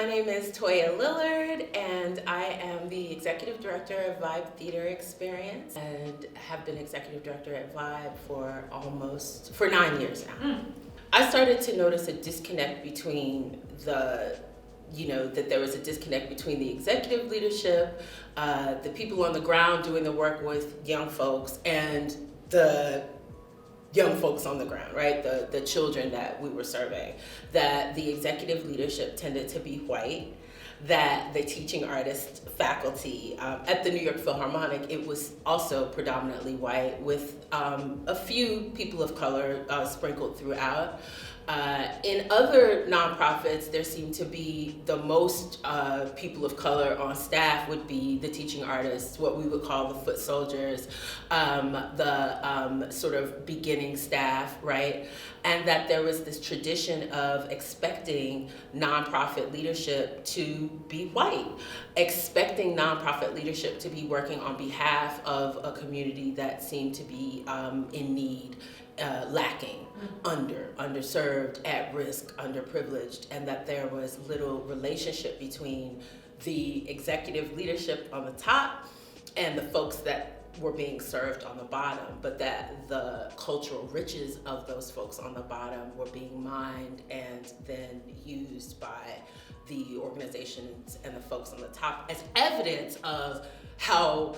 My name is Toya Lillard, and I am the Executive Director of Vibe Theater Experience and have been Executive Director at Vibe for 9 years now. I started to notice a disconnect between that there was a disconnect between the executive leadership, the people on the ground doing the work with young folks, and the young folks on the ground, right? The children that we were serving. That the executive leadership tended to be white, that the teaching artist faculty at the New York Philharmonic, it was also predominantly white with a few people of color sprinkled throughout. In other nonprofits, there seemed to be the most people of color on staff would be the teaching artists, what we would call the foot soldiers, the sort of beginning staff, right? And that there was this tradition of expecting nonprofit leadership to be white, expecting nonprofit leadership to be working on behalf of a community that seemed to be in need, lacking, underserved, at risk, underprivileged, and that there was little relationship between the executive leadership on the top and the folks that were being served on the bottom, but that the cultural riches of those folks on the bottom were being mined and then used by the organizations and the folks on the top as evidence of how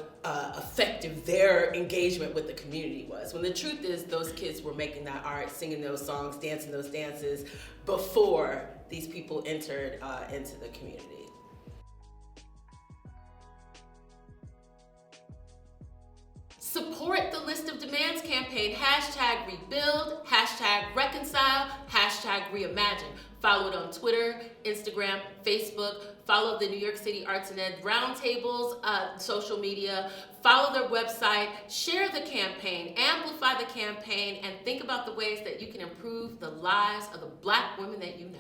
effective their engagement with the community was. When the truth is, those kids were making that art, singing those songs, dancing those dances before these people entered into the community. Support the List of Demands campaign, #rebuild, #reconcile, #reimagine. Follow it on Twitter, Instagram, Facebook. Follow the New York City Arts and Ed Roundtable's social media. Follow their website. Share the campaign, amplify the campaign, and think about the ways that you can improve the lives of the Black women that you know.